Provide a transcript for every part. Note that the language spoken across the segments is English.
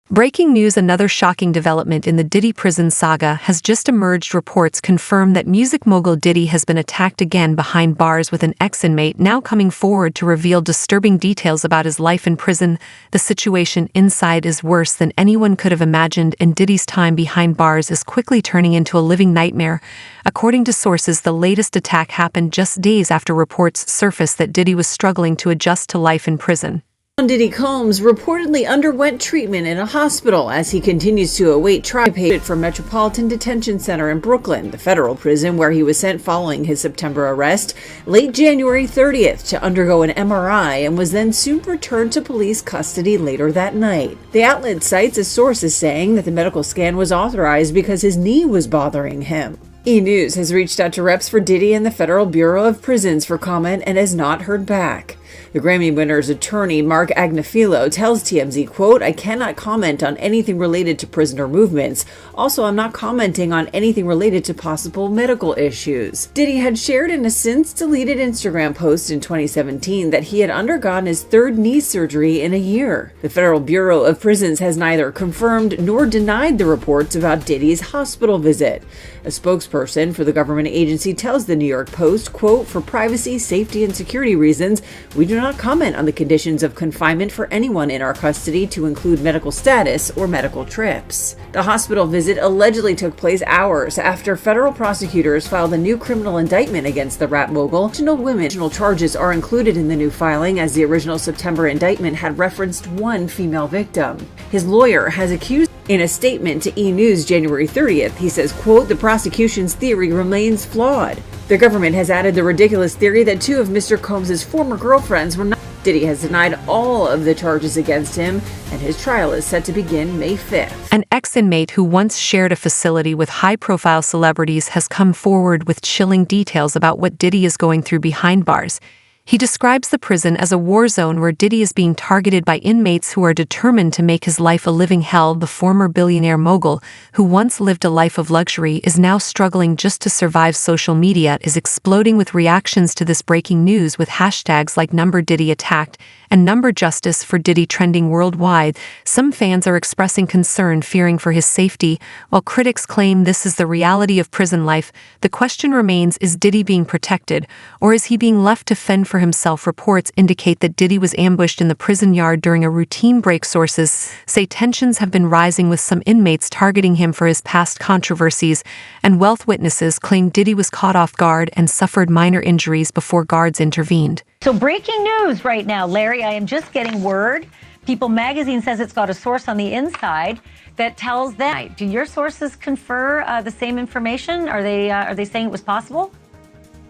Breaking news: another shocking development in the Diddy prison saga has just emerged. Reports confirm that music mogul Diddy has been attacked again behind bars, with an ex-inmate now coming forward to reveal disturbing details about his life in prison. The situation inside is worse than anyone could have imagined, and Diddy's time behind bars is quickly turning into a living nightmare. According to sources, the latest attack happened just days after reports surfaced that Diddy was struggling to adjust to life in prison. Diddy Combs reportedly underwent treatment in a hospital as he continues to await trial from Metropolitan Detention Center in Brooklyn, the federal prison where he was sent following his September arrest, late January 30th, to undergo an MRI, and was then soon returned to police custody later that night. The outlet cites a source as saying that the medical scan was authorized because his knee was bothering him. E! News has reached out to reps for Diddy and the Federal Bureau of Prisons for comment and has not heard back. The Grammy winner's attorney, Mark Agnafilo, tells TMZ, quote, "I cannot comment on anything related to prisoner movements. Also, I'm not commenting on anything related to possible medical issues." Diddy had shared in a since-deleted Instagram post in 2017 that he had undergone his third knee surgery in a year. The Federal Bureau of Prisons has neither confirmed nor denied the reports about Diddy's hospital visit. A spokesperson for the government agency tells the New York Post, quote, "For privacy, safety, and security reasons, we do not comment on the conditions of confinement for anyone in our custody, to include medical status or medical trips." The hospital visit allegedly took place hours after federal prosecutors filed a new criminal indictment against the rap mogul. Additional charges are included in the new filing, as the original September indictment had referenced one female victim. His lawyer has accused. In a statement to E! News January 30th, he says, quote, "The prosecution's theory remains flawed. The government has added the ridiculous theory that two of Mr. Combs' former girlfriends were not." Diddy has denied all of the charges against him, and his trial is set to begin May 5th. An ex-inmate who once shared a facility with high-profile celebrities has come forward with chilling details about what Diddy is going through behind bars. He describes the prison as a war zone where Diddy is being targeted by inmates who are determined to make his life a living hell. The former billionaire mogul, who once lived a life of luxury, is now struggling just to survive. Social media is exploding with reactions to this breaking news, with hashtags like #Diddy attacked and #Justice for Diddy trending worldwide. Some fans are expressing concern, fearing for his safety, while critics claim this is the reality of prison life. The question remains, is Diddy being protected, or is he being left to fend for himself? Reports indicate that Diddy was ambushed in the prison yard during a routine break. Sources say tensions have been rising, with some inmates targeting him for his past controversies, and wealth witnesses claim Diddy was caught off guard and suffered minor injuries before guards intervened. So breaking news right now, Larry, I am just getting word. People magazine says it's got a source on the inside that tells them. Do your sources confer the same information? Are they saying it was possible?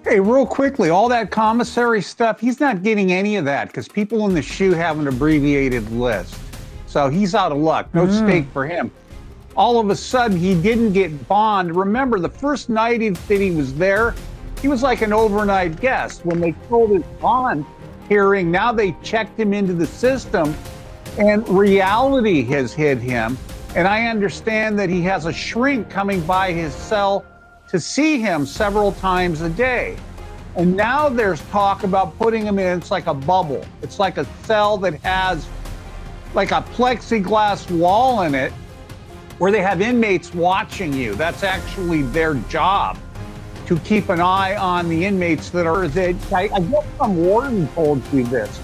Hey, real quickly, all that commissary stuff, he's not getting any of that because people in the SHU have an abbreviated list. So he's out of luck. No stake for him. All of a sudden, he didn't get bond. Remember, the first night that he was there, he was like an overnight guest. When they told his bond hearing, now they checked him into the system, and reality has hit him. And I understand that he has a shrink coming by his cell to see him several times a day. And now there's talk about putting him in, it's like a bubble. It's like a cell that has like a plexiglass wall in it where they have inmates watching you. That's actually their job, to keep an eye on the inmates that are, I guess some warden told you this.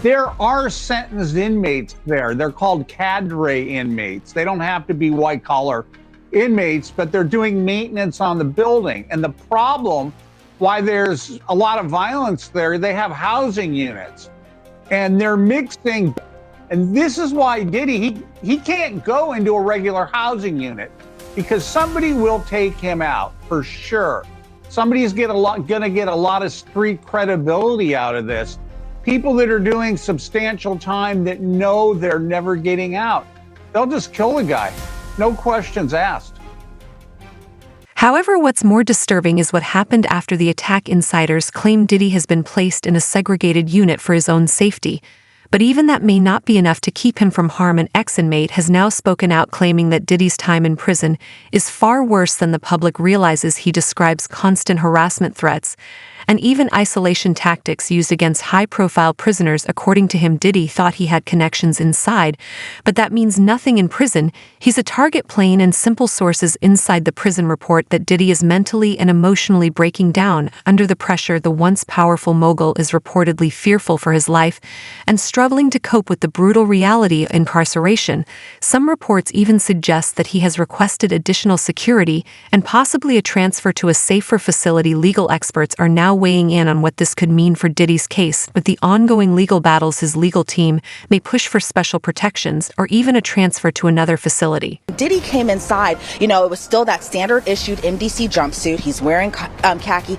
There are sentenced inmates there. They're called cadre inmates. They don't have to be white collar inmates, but they're doing maintenance on the building. And the problem, why there's a lot of violence there, they have housing units and they're mixing. And this is why Diddy, he can't go into a regular housing unit because somebody will take him out for sure. Somebody's gonna get a lot of street credibility out of this. People that are doing substantial time that know they're never getting out, they'll just kill the guy. No questions asked. However, what's more disturbing is what happened after the attack. Insiders claim Diddy has been placed in a segregated unit for his own safety. But even that may not be enough to keep him from harm. An ex-inmate has now spoken out claiming that Diddy's time in prison is far worse than the public realizes. He describes constant harassment threats and even isolation tactics used against high-profile prisoners. According to him, Diddy thought he had connections inside, but that means nothing in prison. He's a target. Plain and simple. Sources inside the prison report that Diddy is mentally and emotionally breaking down under the pressure. The once powerful mogul is reportedly fearful for his life and struggling to cope with the brutal reality of incarceration. Some reports even suggest that he has requested additional security and possibly a transfer to a safer facility. Legal experts are now weighing in on what this could mean for Diddy's case. With the ongoing legal battles, his legal team may push for special protections or even a transfer to another facility. Diddy came inside, it was still that standard issued MDC jumpsuit. He's wearing khaki.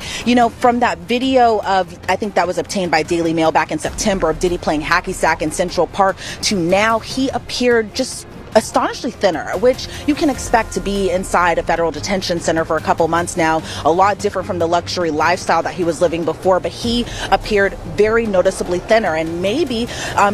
From that video of, I think that was obtained by Daily Mail back in September, of Diddy playing hacky sack in Central Park, to now he appeared just astonishingly thinner, which you can expect to be inside a federal detention center for a couple months now. A lot different from the luxury lifestyle that he was living before, but he appeared very noticeably thinner, and maybe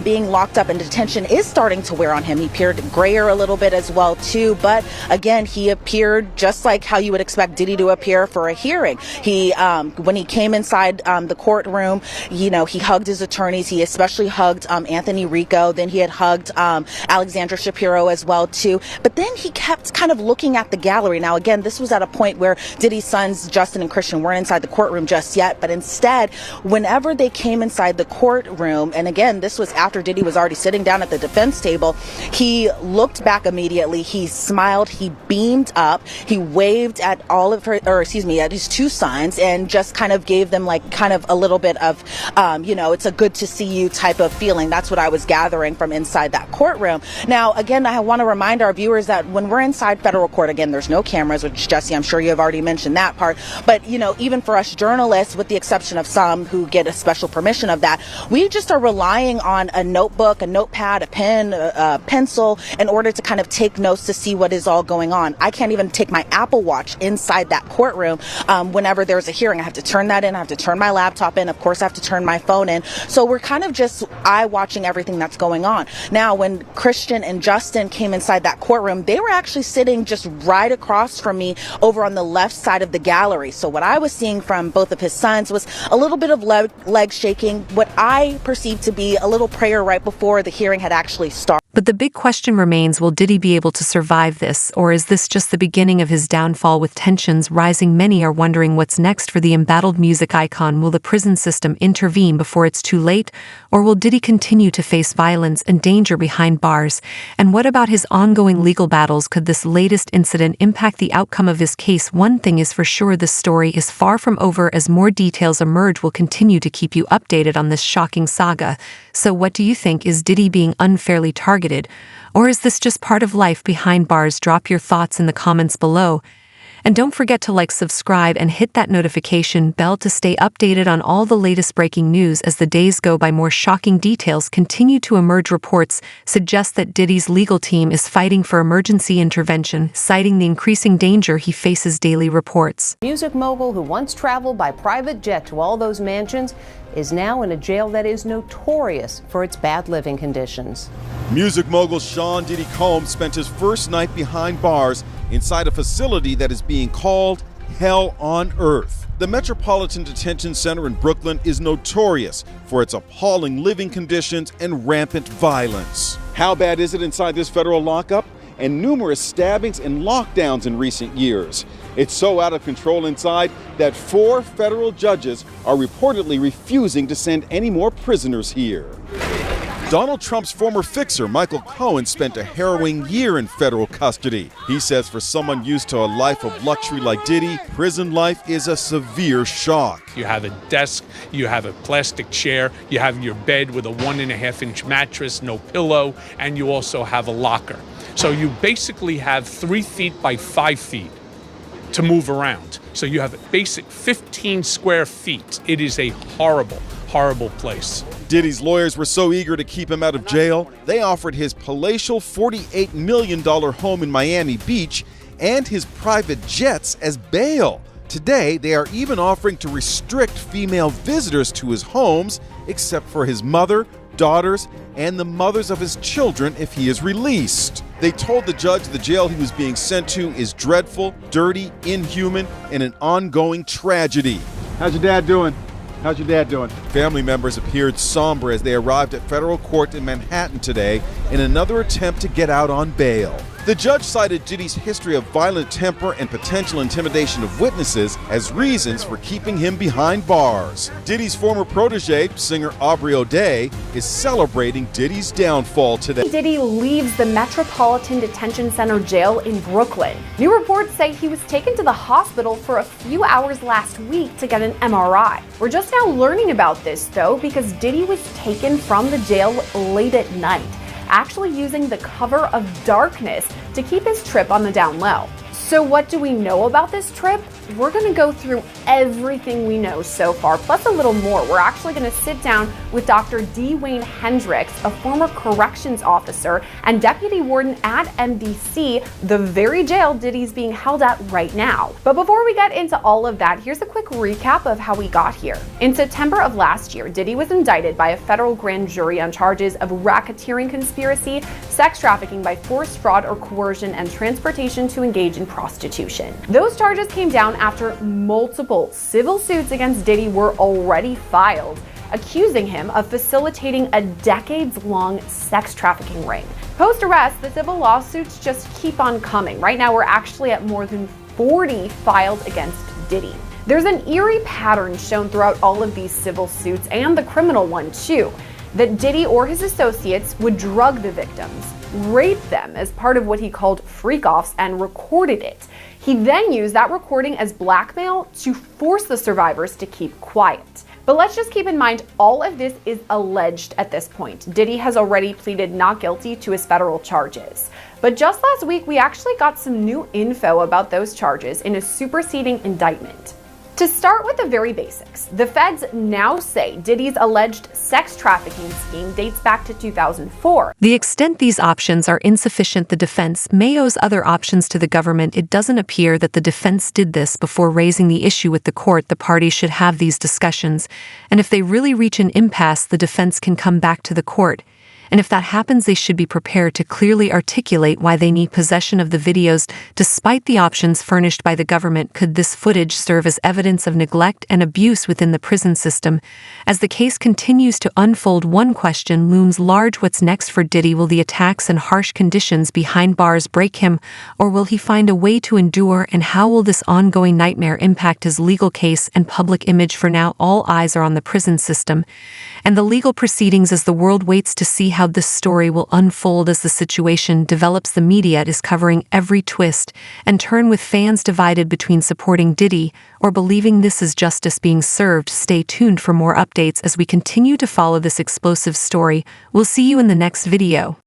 being locked up in detention is starting to wear on him. He appeared grayer a little bit as well too, but again, he appeared just like how you would expect Diddy to appear for a hearing. He, when he came inside the courtroom, he hugged his attorneys. He especially hugged Anthony Rico. Then he had hugged Alexandra Shapiro as well too, but then he kept kind of looking at the gallery. Now again, this was at a point where Diddy's sons Justin and Christian weren't inside the courtroom just yet, but instead, whenever they came inside the courtroom, and again, this was after Diddy was already sitting down at the defense table, he looked back immediately, he smiled, he beamed up, he waved at at his two sons, and just kind of gave them kind of a little bit of it's a good to see you type of feeling. That's what I was gathering from inside that courtroom. Now again, I want to remind our viewers that when we're inside federal court, again, there's no cameras, which, Jesse, I'm sure you have already mentioned that part. But, even for us journalists, with the exception of some who get a special permission of that, we just are relying on a notebook, a notepad, a pen, a pencil in order to kind of take notes to see what is all going on. I can't even take my Apple Watch inside that courtroom whenever there's a hearing. I have to turn that in. I have to turn my laptop in. Of course, I have to turn my phone in. So we're kind of just eye-watching everything that's going on. Now, when Christian and Justin came inside that courtroom, they were actually sitting just right across from me over on the left side of the gallery. So what I was seeing from both of his sons was a little bit of leg shaking, what I perceived to be a little prayer right before the hearing had actually started. But the big question remains, will Diddy be able to survive this, or is this just the beginning of his downfall? With tensions rising, many are wondering what's next for the embattled music icon. Will the prison system intervene before it's too late, or will Diddy continue to face violence and danger behind bars? And what about his ongoing legal battles? Could this latest incident impact the outcome of his case? One thing is for sure, this story is far from over. As more details emerge, we'll continue to keep you updated on this shocking saga. So what do you think? Is Diddy being unfairly targeted? Or is this just part of life behind bars? Drop your thoughts in the comments below. And don't forget to subscribe, and hit that notification bell to stay updated on all the latest breaking news as the days go by. More shocking details continue to emerge. Reports suggest that Diddy's legal team is fighting for emergency intervention, citing the increasing danger he faces. Daily reports. Music mogul who once traveled by private jet to all those mansions is now in a jail that is notorious for its bad living conditions. Music mogul Sean Diddy Combs spent his first night behind bars inside a facility that is being called hell on earth. The Metropolitan Detention Center in Brooklyn is notorious for its appalling living conditions and rampant violence. How bad is it inside this federal lockup? And numerous stabbings and lockdowns in recent years. It's so out of control inside that 4 federal judges are reportedly refusing to send any more prisoners here. Donald Trump's former fixer, Michael Cohen, spent a harrowing year in federal custody. He says for someone used to a life of luxury like Diddy, prison life is a severe shock. You have a desk, you have a plastic chair, you have your bed with a 1.5-inch mattress, no pillow, and you also have a locker. So you basically have 3 feet by 5 feet to move around. So you have a basic 15 square feet. It is a horrible, horrible place. Diddy's lawyers were so eager to keep him out of jail, they offered his palatial $48 million home in Miami Beach and his private jets as bail. Today, they are even offering to restrict female visitors to his homes, except for his mother, daughters and the mothers of his children if he is released. They told the judge the jail he was being sent to is dreadful, dirty, inhuman, and an ongoing tragedy. How's your dad doing? How's your dad doing? Family members appeared somber as they arrived at federal court in Manhattan today in another attempt to get out on bail. The judge cited Diddy's history of violent temper and potential intimidation of witnesses as reasons for keeping him behind bars. Diddy's former protege, singer Aubrey O'Day, is celebrating Diddy's downfall today. Diddy leaves the Metropolitan Detention Center jail in Brooklyn. New reports say he was taken to the hospital for a few hours last week to get an MRI. We're just now learning about this, though, because Diddy was taken from the jail late at night, actually using the cover of darkness to keep his trip on the down low. So what do we know about this trip? We're going to go through everything we know so far, plus a little more. We're actually going to sit down with Dr. D. Wayne Hendricks, a former corrections officer and deputy warden at MDC, the very jail Diddy's being held at right now. But before we get into all of that, here's a quick recap of how we got here. In September of last year, Diddy was indicted by a federal grand jury on charges of racketeering conspiracy, sex trafficking by force, fraud, or coercion, and transportation to engage in prostitution. Those charges came down after multiple civil suits against Diddy were already filed, accusing him of facilitating a decades-long sex trafficking ring. Post-arrest, the civil lawsuits just keep on coming. Right now, we're actually at more than 40 filed against Diddy. There's an eerie pattern shown throughout all of these civil suits, and the criminal one too, that Diddy or his associates would drug the victims, rape them as part of what he called freak-offs, and recorded it. He then used that recording as blackmail to force the survivors to keep quiet. But let's just keep in mind, all of this is alleged at this point. Diddy has already pleaded not guilty to his federal charges. But just last week, we actually got some new info about those charges in a superseding indictment. To start with the very basics, the feds now say Diddy's alleged sex trafficking scheme dates back to 2004. The extent these options are insufficient, the defense may owe other options to the government. It doesn't appear that the defense did this before raising the issue with the court. The parties should have these discussions, and if they really reach an impasse, the defense can come back to the court. And if that happens, they should be prepared to clearly articulate why they need possession of the videos, despite the options furnished by the government. Could this footage serve as evidence of neglect and abuse within the prison system? As the case continues to unfold, one question looms large: what's next for Diddy? Will the attacks and harsh conditions behind bars break him, or will he find a way to endure? And how will this ongoing nightmare impact his legal case and public image? For now, all eyes are on the prison system and the legal proceedings as the world waits to see how this story will unfold. As the situation develops, the media is covering every twist and turn, with fans divided between supporting Diddy or believing this is justice being served. Stay tuned for more updates as we continue to follow this explosive story. We'll see you in the next video.